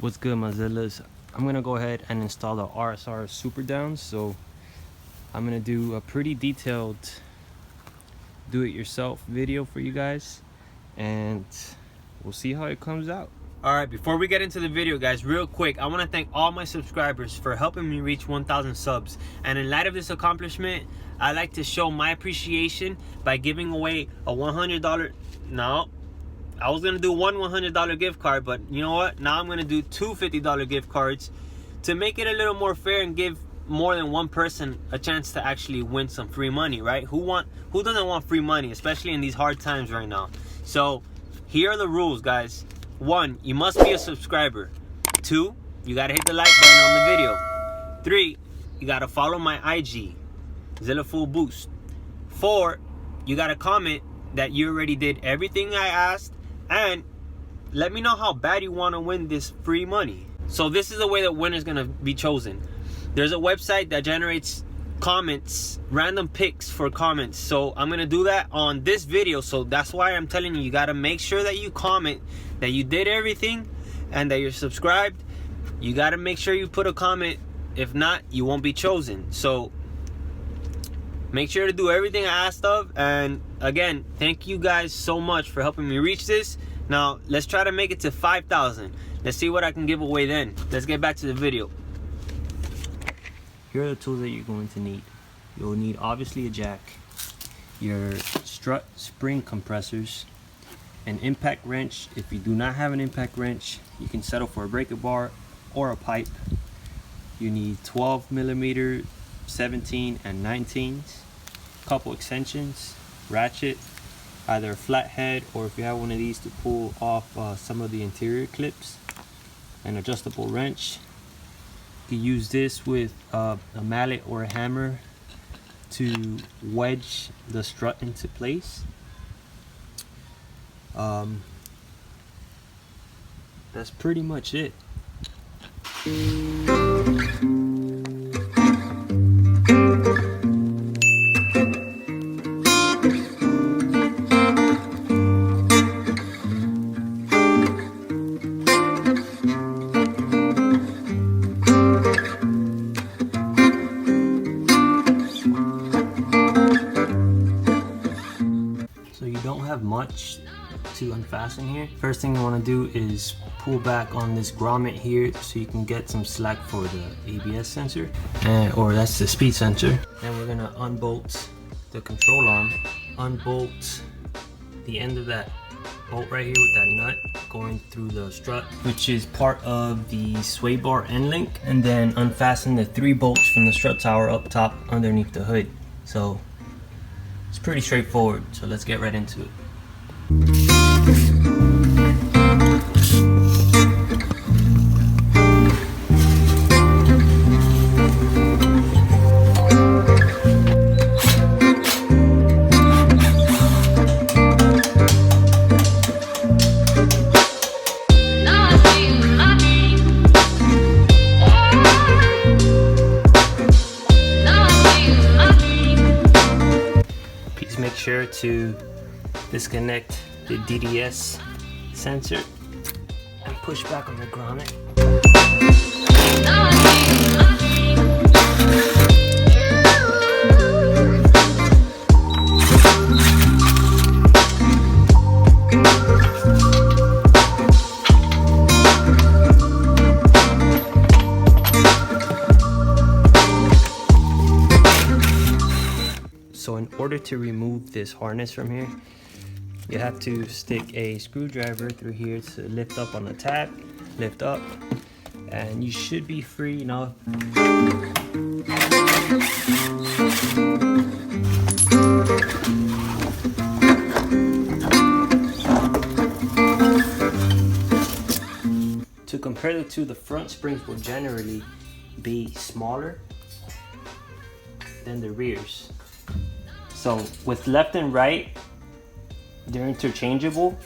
What's good, my Zillas? I'm gonna go ahead and install the RSR Superdowns. So I'm gonna do a pretty detailed do-it-yourself video for you guys, and we'll see how it comes out. Alright, before we get into the video, guys, real quick, I want to thank all my subscribers for helping me reach 1,000 subs. And in light of this accomplishment, I like to show my appreciation by giving away a $100. No, I was going to do one $100 gift card, but you know what? Now I'm going to do two $50 gift cards to make it a little more fair and give more than one person a chance to actually win some free money, right? Who doesn't want free money, especially in these hard times right now? So here are the rules, guys. 1, you must be a subscriber. 2, you gotta hit the like button on the video. 3, you gotta follow my IG, ZillaFullBoost. 4, you gotta comment that you already did everything I asked, and let me know how bad you want to win this free money. So this is the way that winner's gonna be chosen. There's a website that generates comments, random picks for comments. So I'm gonna do that on this video. So that's why I'm telling you, you gotta make sure that you comment that you did everything and that you're subscribed. You gotta make sure you put a comment. If not, you won't be chosen. So make sure to do everything I asked of. And again, thank you guys so much for helping me reach this. Now let's try to make it to 5,000. Let's see what I can give away then. Let's get back to the video. Here are the tools that you're going to need. You'll need obviously a jack, your strut spring compressors, an impact wrench. If you do not have an impact wrench, you can settle for a breaker bar or a pipe. You need 12mm, 17 and 19s, couple extensions, ratchet, either a flat head or if you have one of these to pull off some of the interior clips, an adjustable wrench. You can use this with a mallet or a hammer to wedge the strut into place. That's pretty much it. So you don't have much to unfasten here. First thing you want to do is pull back on this grommet here so you can get some slack for the ABS sensor, or that's the speed sensor. Then we're gonna unbolt the control arm, unbolt the end of that bolt right here with that nut going through the strut, which is part of the sway bar end link, and then unfasten the 3 bolts from the strut tower up top underneath the hood. So it's pretty straightforward, so let's get right into it. Please make sure to disconnect the DDS sensor and push back on the grommet. So in order to remove this harness from here, you have to stick a screwdriver through here to lift up on the tab, lift up, and you should be free enough. To compare the two, the front springs will generally be smaller than the rears. So with left and right, they're interchangeable.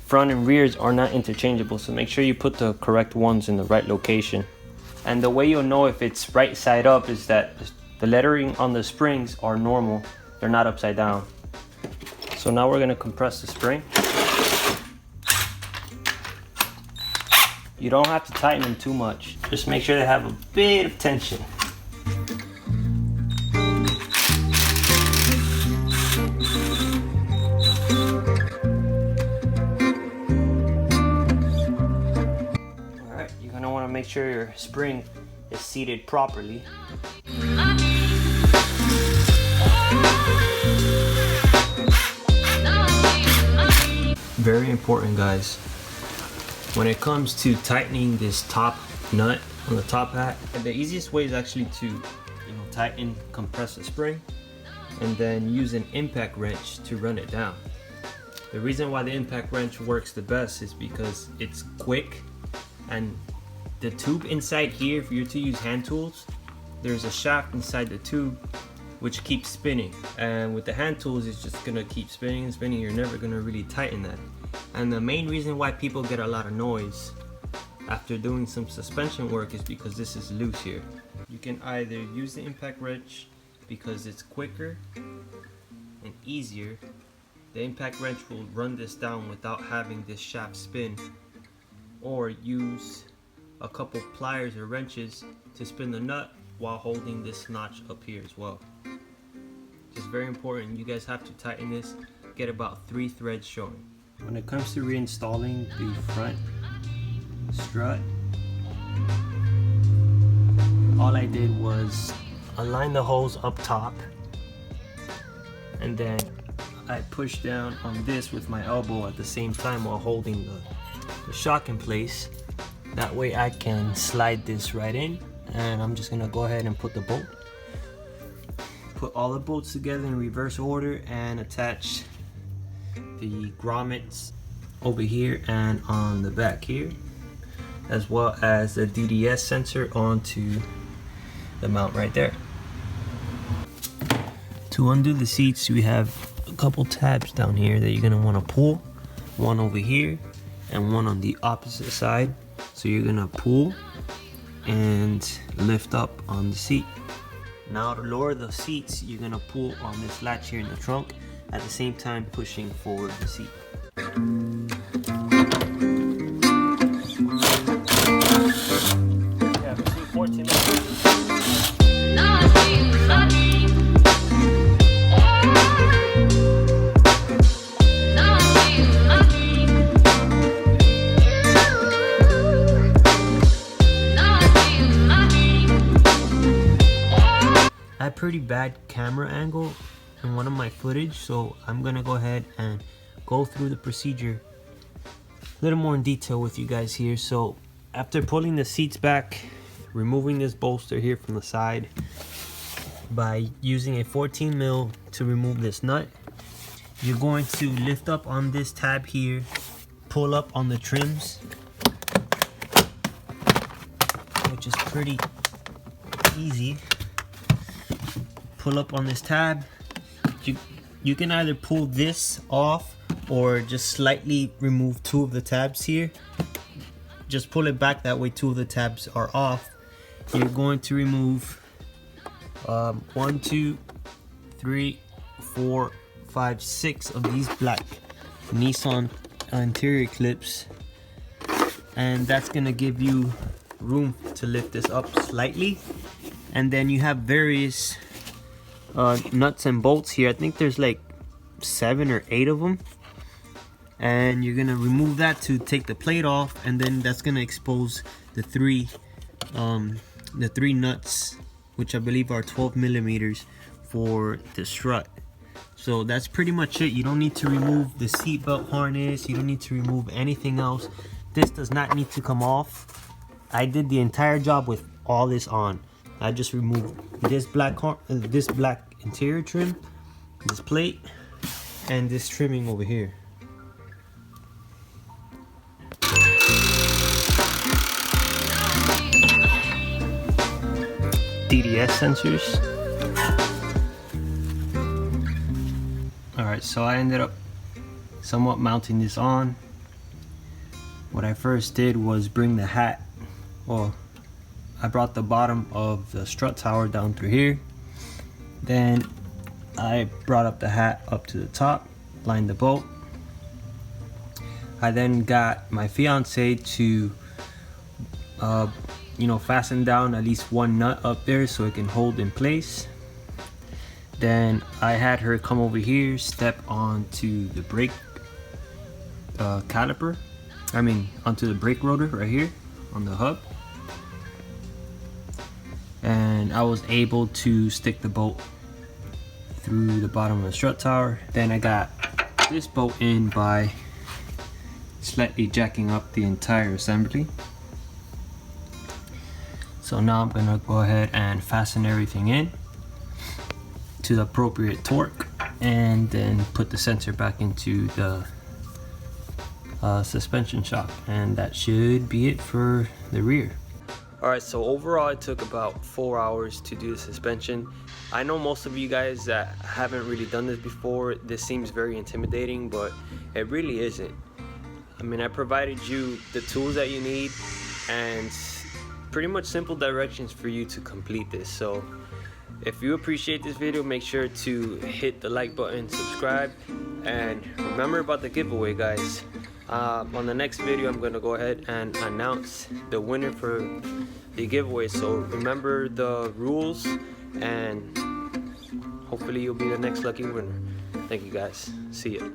Front and rears are not interchangeable, so make sure you put the correct ones in the right location. And the way you'll know if it's right side up is that the lettering on the springs are normal, they're not upside down. So now we're going to compress the spring. You don't have to tighten them too much. Just make sure they have a bit of tension. Alright, you're gonna want to make sure your spring is seated properly. Very important, guys. When it comes to tightening this top nut on the top hat, the easiest way is actually to tighten, compress the spring, and then use an impact wrench to run it down. The reason why the impact wrench works the best is because it's quick, and the tube inside here, if you're to use hand tools, there's a shaft inside the tube which keeps spinning, and with the hand tools it's just gonna keep spinning and spinning. You're never gonna really tighten that. And the main reason why people get a lot of noise after doing some suspension work is because this is loose here. You can either use the impact wrench because it's quicker and easier. The impact wrench will run this down without having this shaft spin, or use a couple pliers or wrenches to spin the nut while holding this notch up here as well. It's very important. You guys have to tighten this. Get about 3 threads showing. When it comes to reinstalling the front strut, all I did was align the holes up top, and then I pushed down on this with my elbow at the same time while holding the shock in place. That way I can slide this right in, and I'm just gonna go ahead and put the bolt. Put all the bolts together in reverse order and attach the grommets over here and on the back here, as well as the DDS sensor onto the mount right there. To undo the seats, we have a couple tabs down here that you're gonna want to pull. One over here and one on the opposite side. So you're gonna pull and lift up on the seat. Now to lower the seats, you're gonna pull on this latch here in the trunk, at the same time pushing forward the seat. Yeah, between 14 minutes. I had pretty bad camera angle in one of my footage, so I'm gonna go ahead and go through the procedure a little more in detail with you guys here. So after pulling the seats back, removing this bolster here from the side by using a 14 mil to remove this nut, you're going to lift up on this tab here, pull up on the trims, which is pretty easy. Pull up on this tab. You can either pull this off or just slightly remove 2 of the tabs here. Just pull it back, that way 2 of the tabs are off. You're going to remove 1, 2, 3, 4, 5, 6 of these black Nissan interior clips, and that's gonna give you room to lift this up slightly. And then you have various nuts and bolts here. I think there's like 7 or 8 of them, and you're gonna remove that to take the plate off, and then that's gonna expose the three nuts, which I believe are 12 millimeters for the strut. So that's pretty much it. You don't need to remove the seatbelt harness, you don't need to remove anything else. This does not need to come off. I did the entire job with all this on. I just removed this black interior trim, this plate, and this trimming over here. DDS sensors. Alright, so I ended up somewhat mounting this on. What I first did was bring the hat, well, I brought the bottom of the strut tower down through here. Then I brought up the hat up to the top, lined the bolt. I then got my fiance to you know, fasten down at least one nut up there so it can hold in place. Then I had her come over here, step onto the brake caliper, onto the brake rotor right here on the hub, and I was able to stick the bolt through the bottom of the strut tower. Then I got this bolt in by slightly jacking up the entire assembly. So now I'm gonna go ahead and fasten everything in to the appropriate torque, and then put the sensor back into the suspension shock, and that should be it for the rear. Alright, so overall it took about 4 hours to do the suspension. I know most of you guys that haven't really done this before, this seems very intimidating, but it really isn't. I mean, I provided you the tools that you need and pretty much simple directions for you to complete this. So if you appreciate this video, make sure to hit the like button, subscribe, and remember about the giveaway, guys. On the next video, I'm going to go ahead and announce the winner for the giveaway. So remember the rules, and hopefully you'll be the next lucky winner. Thank you, guys. See ya.